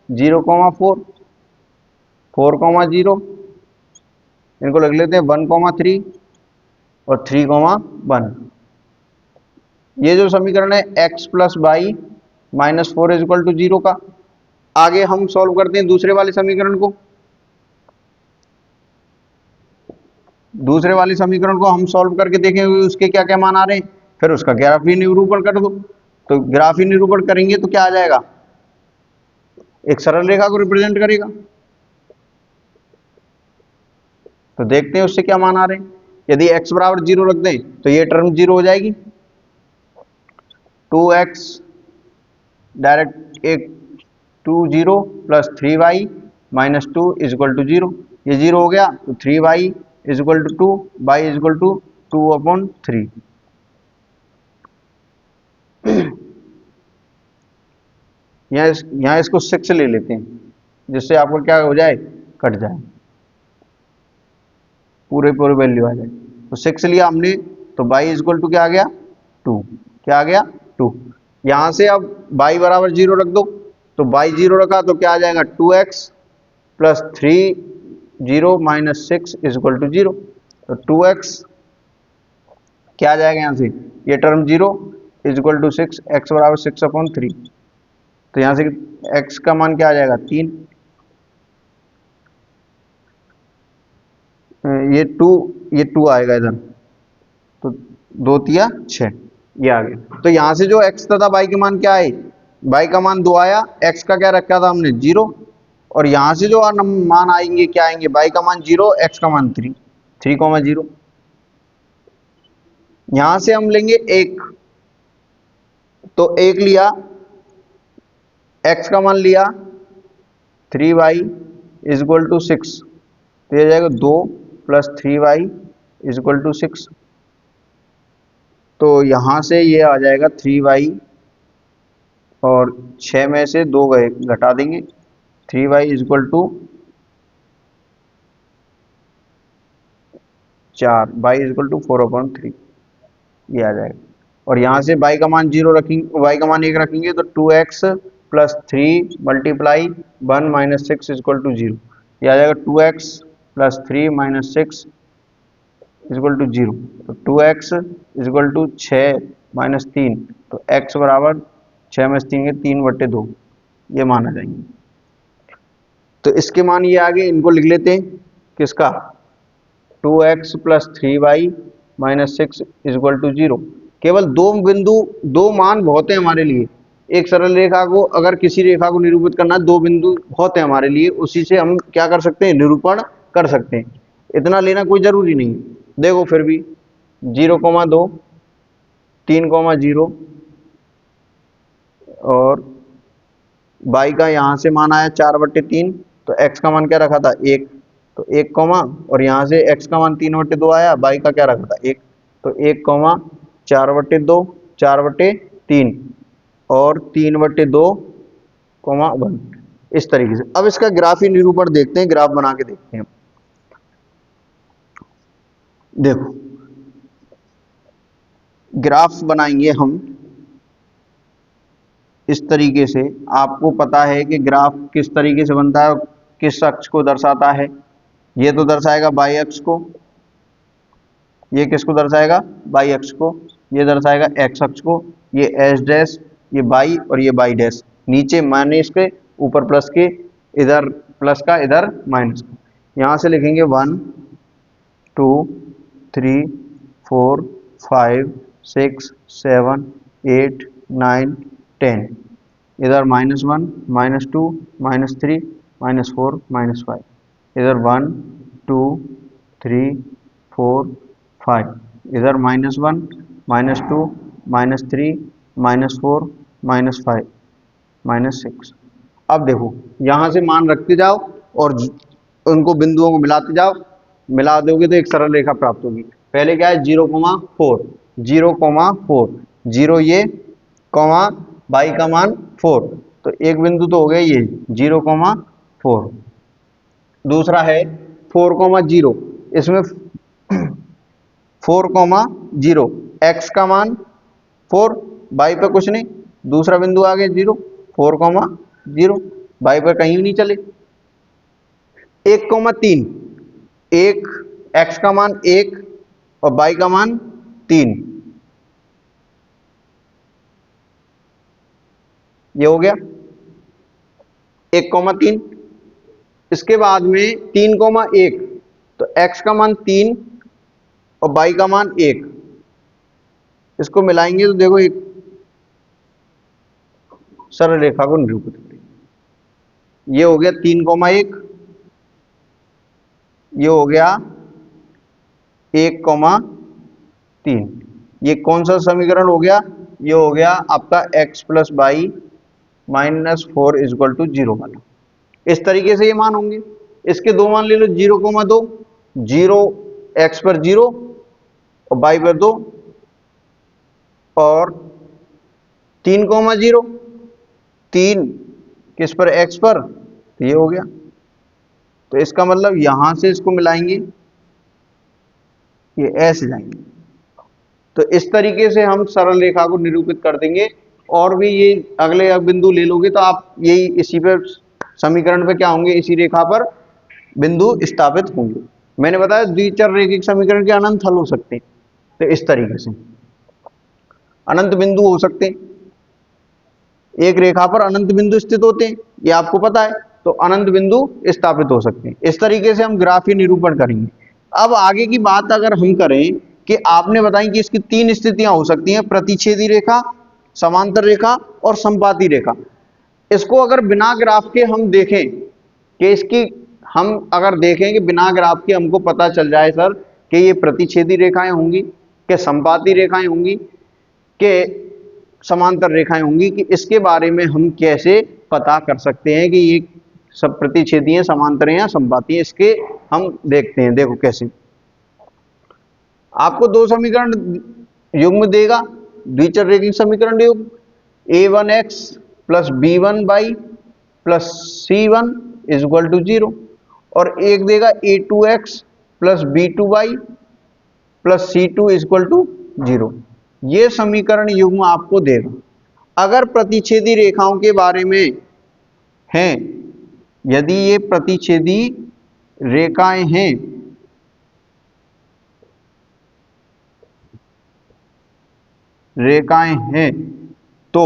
0,4, 4,0, इनको लिख लेते हैं 1,3 और 3,1। ये जो समीकरण है x plus y minus 4 is equal to 0 का। आगे हम सॉल्व करते हैं दूसरे वाले समीकरण को। दूसरे वाले समीकरण को हम सॉल्व करके देखेंगे उसके क्या क्या मान आ रहे हैं, फिर उसका ग्राफीय निरूपण कर दो। तो ग्राफीय निरूपण करेंगे तो क्या आ जाएगा, एक सरल रेखा को रिप्रेजेंट करेगा। तो देखते हैं उससे क्या मान आ रहे हैं। यदि x बराबर 0 रख दें तो ये टर्म 0 हो जाएगी, 2x डायरेक्ट एक 2 0 plus 3y minus 2 equal to 0, ये 0 हो गया, तो 3y is equal to 2, y is equal to 2/3। यहाँ इसको 6 ले लेते हैं, जिससे आपको क्या हो जाए, कट जाए, पूरे वैल्यू आ जाए। तो 6 लिया हमने, तो y इजक्वल टू क्या आ गया, 2, क्या आ गया, 2। यहां से अब y बराबर 0 रख दो, तो y 0 रखा तो क्या आ जाएगा, 2x plus 3 0 minus 6 equal to 0। तो 2x क्या आ जाएगा, यहां से ये टर्म 0 इजक्वल टू 6, x बराबर 6/3। तो यहां से x का मान क्या आ जाएगा 3, ये 2 आएगा इधर, तो 2 तिया 6, ये आ गया। तो यहां से जो x तथा y के मान क्या आए, y का मान 2 आया, x का क्या रखा था हमने 0, और यहां से जो मान आएंगे क्या आएंगे, y का मान 0, x का मान 3, 3,0। यहां से हम लेंगे 1, तो 1 लिया, x का मान लिया 3y इज इक्वल टू 6, तो ये जाएगा 2 plus 3y is equal to 6। तो यहां से ये आ जाएगा 3y, और 6 में से 2 गए घटा देंगे, 3y is equal to 4, y is equal to 4/3, ये आ जाएगा। और यहाँ से y का मान 0 रखेंगे, y का मान 1 रखेंगे, तो 2x plus 3 multiply 1 minus 6 is equal to 0, ये आ जाएगा 2x plus 3 minus 6 is equal to 0। तो 2x is equal to 6 minus 3, तो x बराबर 6 में 3 के 3/2, ये मान आ जाएंगे। तो इसके मान ये आगे, इनको लिख लेते हैं, किसका 2x plus 3y minus 6 is equal to 0। केवल दो बिंदु, दो मान बहुत है हमारे लिए। एक सरल रेखा को, अगर किसी रेखा को निरूपित करना है, दो बिंदु बहुत है हमारे लिए, उसी से हम क्या कर सकते हैं, निरूपण कर सकते हैं। इतना लेना कोई जरूरी नहीं। देखो फिर भी 0,2, 3,0 और y का यहाँ से मान आया 4/3, तो x का मान क्या रखा था 1, तो 1 कॉमा, और यहाँ से x का मान 3/2 आया, y का क्या रखा था 1, तो 1 कॉमा 4/2, 4/3 और 3/2 कॉमा 1, इस तरीके से। अब इसका ग्राफी निरूपण देखते हैं, ग्राफ बना के देखते हैं। देखो ग्राफ बनाएंगे हम इस तरीके से। आपको पता है कि ग्राफ किस तरीके से बनता है, किस अक्ष को दर्शाता है। ये तो दर्शाएगा y अक्ष को, ये किसको दर्शाएगा y अक्ष को, ये दर्शाएगा x अक्ष को, ये s डैश, ये y और ये y डैश, नीचे माइनस के ऊपर प्लस के, इधर प्लस का इधर माइनस का। यहाँ से लिखेंगे 1 2 3 4 5 6 7 8 9 10, इधर -1 -2 -3 -4 -5, इधर 1 2 3 4 5, इधर -1 -2 -3 -4 -5 -6। अब देखो यहाँ से मान रखते जाओ और उनको बिंदुओं को मिलाते जाओ, मिला दोगे तो एक सरल रेखा प्राप्त होगी। पहले क्या है 0,4, 0,4, 0 ये कॉमा y का मान 4, तो एक बिंदु तो हो गया ये 0,4। दूसरा है 4,0, इसमें 4,0, x का मान 4, y पे कुछ नहीं, दूसरा बिंदु आ गया 0, 4,0, y पे कहीं भी नहीं चले। 1,3, एक x का मान 1 और y का मान 3, ये हो गया 1,3। इसके बाद में 3,1, तो x का मान 3 और y का मान 1, इसको मिलाएंगे तो देखो एक सरल रेखा को निरूपित करेंगे। ये हो गया 3,1, ये हो गया 1,3, ये कौन सा समीकरण हो गया, ये हो गया आपका x plus y -4 is equal to 0 वाला। इस तरीके से ये मान होंगे। इसके दो मान ले लो, 0,2, 0 x पर 0 और y पर 2, और 3,0, 3 किस पर x पर, तो ये हो गया। तो इसका मतलब यहां से इसको मिलाएंगे, ये ऐसे जाएंगे। तो इस तरीके से हम सरल रेखा को निरूपित कर देंगे। और भी ये अगले बिंदु ले लोगे तो आप यही इसी पर समीकरण पे क्या होंगे, इसी रेखा पर बिंदु स्थापित होंगे। मैंने बताया द्विचर रेखिक समीकरण के अनंत हल हो सकते हैं, तो इस तरीके से अनंत बिंदु हो सकते हैं। एक रेखा पर अनंत बिंदु स्थित होते हैं, ये आपको पता है, तो अनंत बिंदु स्थापित हो सकते हैं। इस तरीके से हम ग्राफीय निरूपण करेंगे। अब आगे की बात अगर हम करें कि आपने बताई कि इसकी तीन स्थितियां हो सकती हैं, प्रतिच्छेदी रेखा, समांतर रेखा और संपाती रेखा। इसको अगर बिना ग्राफ के हम देखें कि इसकी हम अगर देखें कि बिना ग्राफ के हमको पता चल जाए सर कि ये प्रतिच्छेदी रेखाएं होंगी, कि संपाती रेखाएं होंगी, कि समांतर रेखाएं होंगी, कि इसके बारे में हम कैसे पता कर सकते हैं कि ये सब प्रतिच्छेदी हैं, समांतर हैं या संपाती हैं। इसके हम देखते हैं। देखो कैसे, आपको दो समीकरण युग्म देगा, द्विचर रेखीय समीकरण युग्म, a1x plus b1y plus c1 is equal to 0, और एक देगा a2x plus b2y plus c2 is equal to 0। ये समीकरण युग्म आपको देगा। अगर प्रतिच्छेदी रेखाओं के बारे में हैं, यदि ये प्रतिच्छेदी रेखाएं हैं, तो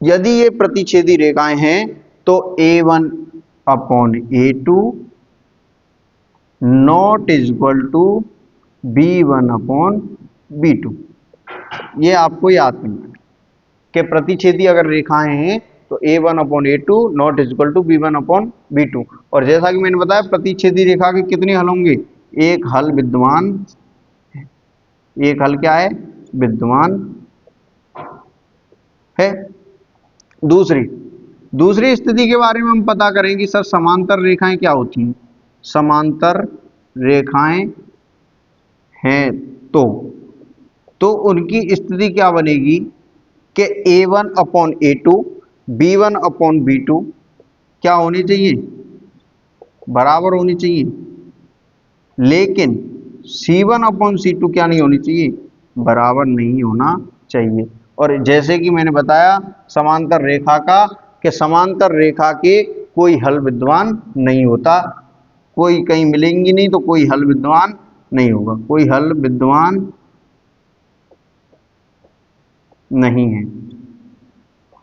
यदि ये प्रतिच्छेदी रेखाएं हैं तो a1 upon a2 not is equal to b1 upon b2। ये आपको याद करना है कि प्रतिच्छेदी अगर रेखाएं हैं तो a1 upon a2 not is equal to b1 upon b2। और जैसा कि मैंने बताया प्रतिच्छेदी रेखा के कितने हल होंगे, एक हल विद्यमान, एक हल क्या है, विद्यमान है। दूसरी स्थिति के बारे में हम पता करेंगे सर समांतर रेखाएं क्या होती हैं। समांतर रेखाएं हैं तो उनकी स्थिति क्या बनेगी कि a1 upon a2 b1 upon b2 क्या होनी चाहिए, बराबर होनी चाहिए, लेकिन c1 अपॉन c2 क्या नहीं होनी चाहिए, बराबर नहीं होना चाहिए। और जैसे कि मैंने बताया समांतर रेखा का कि समांतर रेखा के कोई हल विद्यमान नहीं होता, कोई कहीं मिलेंगी नहीं तो कोई हल विद्यमान नहीं होगा, कोई हल विद्यमान नहीं है,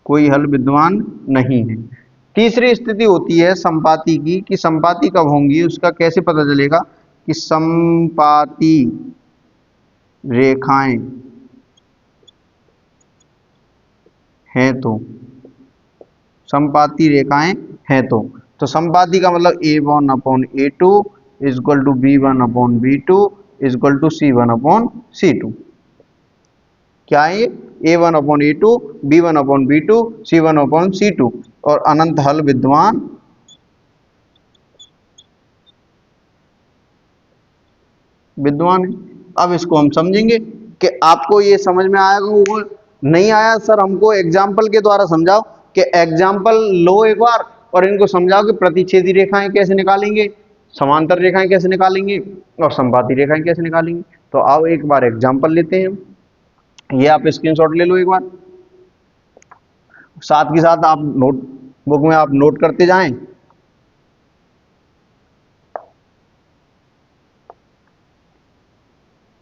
कोई हल विद्यमान नहीं है। तीसरी स्थिति होती है संपाती की, कि संपाती कब होंगी, उसका कैसे पता चलेगा कि संपाती रेखाएं हैं तो, संपाती रेखाएं हैं तो संपाती का मतलब a1 upon a2 is equal to b1 upon b2 is equal to c1 upon c2। क्या है, a1 upon a2 b1 upon b2 c1 upon c2, और अनंत हल विद्यमान है। अब इसको हम समझेंगे कि आपको ये समझ में आएगा, नहीं आया सर हमको एग्जाम्पल के द्वारा समझाओ, कि एग्जाम्पल लो एक बार और इनको समझाओ कि प्रतिच्छेदी रेखाएं कैसे निकालेंगे, समांतर रेखाएं कैसे निकालेंगे और संपाती रेखाएं कैसे निकालेंगे। तो आओ एक बार एग्जाम्पल लेते हैं। ये आप स्क्रीनशॉट ले लो एक बार, साथ के साथ आप नोटबुक में आप नोट करते जाएं।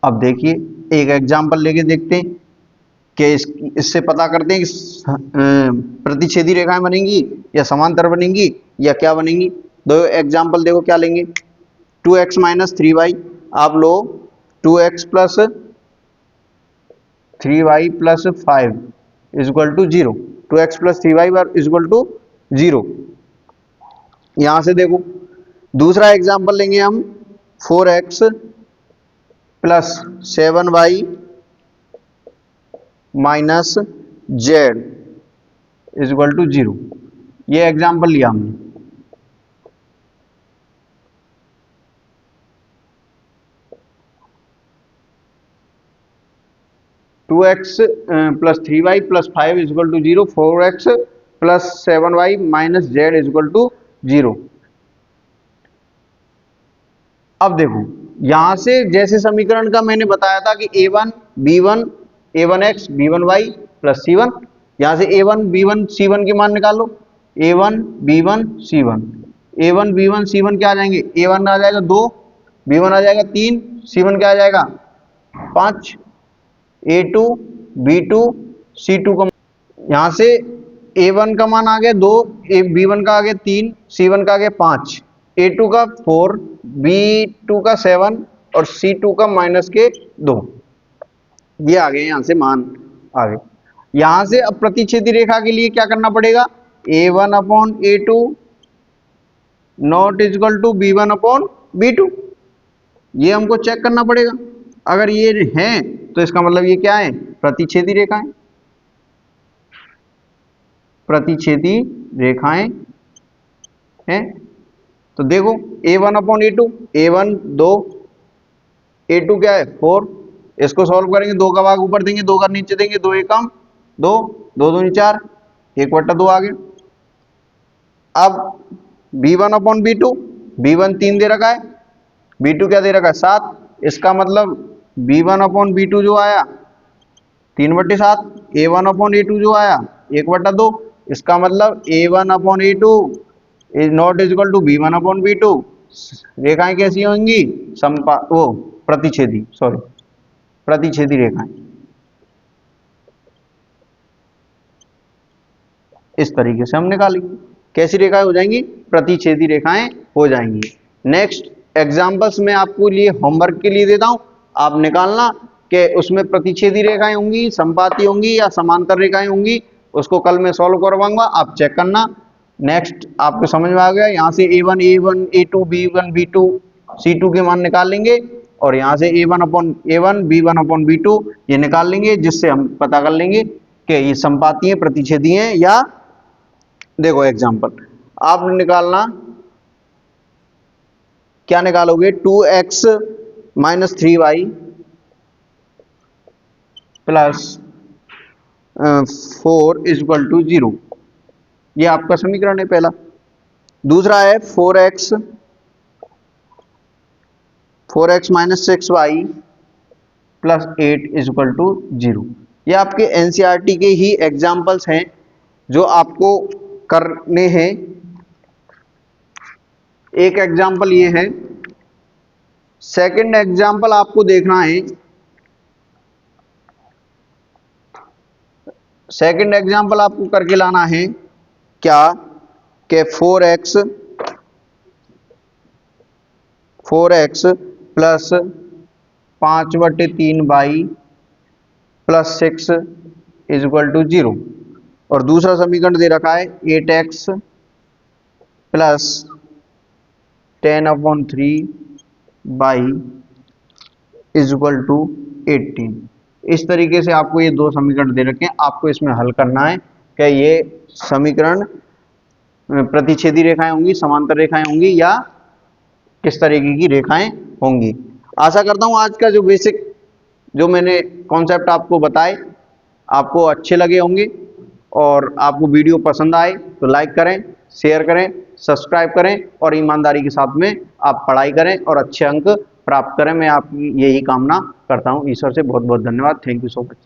अब देखिए एक एग्जाम्पल लेके देखते हैं कि इससे पता करते हैं कि प्रतिच्छेदी रेखाएं बनेंगी या समांतर बनेंगी या क्या बनेंगी। दो एग्जाम्पल देखो क्या लेंगे, 2x माइनस 3y, आप लो 2x plus 3y plus 5 is equal to 0, 2x plus 3y is equal to 0। यहां से देखो दूसरा एग्जाम्पल लेंगे हम, 4x plus 7y minus z is equal to 0। ये एग्जाम्पल लिया हमने। Two x plus 3y plus 5 is equal to 0, 4x plus 7y minus z is equal to 0। अब देखो यहां से जैसे समीकरण का मैंने बताया था कि a1 b1 a1x b1y plus c1, यहां से a1 b1 c1 के मान निकालो, a1 b1 c1, a1 b1 c1 क्या आ जाएंगे, a1 आ जाएगा 2, b1 आ जाएगा 3, c1 क्या आ जाएगा 5, a2 B2 C2 का, यहां से A1 का मान आ गया 2, B1 का आ गया 3, C1 का आ गया 5, A2 का 4, B2 का 7 और C2 का -2। ये आ गए, यहां से मान आ गए। यहां से अब प्रतिच्छेदी रेखा के लिए क्या करना पड़ेगा, A1 upon A2 not is equal to B1 upon B2, ये हमको चेक करना पड़ेगा। अगर ये हैं तो इसका मतलब ये क्या है, प्रतिच्छेदी रेखाएं, प्रतिच्छेदी रेखाएं हैं। तो देखो A1 upon A2, A1 2, A2 क्या है 4, इसको सॉल्व करेंगे, 2 का भाग ऊपर देंगे, 2 का नीचे देंगे, 2 एक कम 2, 2 दूनी 4, 1/2 आ गया। अब B1 अपॉन B2, B1 3 दे रखा है, B2 क्या दे रखा है 7, इसका मतलब B1 अपॉन B2 जो आया 3/7, A1 अपॉन A2 जो आया 1/2, इसका मतलब A1 upon A2 is not is equal to B1 upon B2। रेखाएं कैसी होंगी, वो प्रतिच्छेदी, सॉरी प्रतिच्छेदी रेखाएं इस तरीके से हम निकालेंगे। कैसी रेखाएं हो जाएंगी, प्रतिच्छेदी रेखाएं हो जाएंगी। नेक्स्ट एग्जांपल्स में आपको लिए होमवर्क के लिए देता हूं, आप निकालना कि उसमें प्रतिच्छेदी रेखाएं होंगी, संपाती होंगी या समांतर रेखाएं होंगी, उसको कल मैं सॉल्व करवाऊंगा, आप चेक करना। नेक्स्ट आपको समझ में आ गया, यहां से A1 A2 B1 B2 C2 के मान निकाल लेंगे और यहां से A1 B1 अपॉन B2 ये निकाल लेंगे, जिससे हम पता कर लेंगे कि ये संपाती है, प्रतिच्छेदी है या। देखो एग्जांपल आप निकालना, क्या निकालोगे, 2x - 3y plus 4 is equal to 0, ये आपका समीकरण है पहला। दूसरा है 4x - 6y plus 8 equal to 0। ये आपके एनसीईआरटी के ही एग्जाम्पल्स हैं जो आपको करने हैं। एक एग्जाम्पल ये है, सेकंड एग्जाम्पल आपको देखना है। सेकंड एग्जाम्पल आपको करके लाना है क्या, कि 4x plus 5/3y plus 6 equal to 0, और दूसरा समीकरण दे रखा है 8x plus 10/3y equal to 18। इस तरीके से आपको ये दो समीकरण दे रखे हैं, आपको इसमें हल करना है कि ये समीकरण प्रतिच्छेदी रेखाएं होंगी, समांतर रेखाएं होंगी या किस तरीके की रेखाएं होंगी। आशा करता हूं आज का जो बेसिक जो मैंने कॉन्सेप्ट आपको बताए आपको अच्छे लगे होंगे, और आपको वीडियो पसंद आए तो लाइक करें, शेयर करें, सब्सक्राइब करें और ईमानदारी के साथ में आप पढ़ाई करें और अच्छे अंक प्राप्त करें। मैं आपकी यही कामना करता हूं। ईश्वर से बहुत बहुत धन्यवाद। Thank you so much.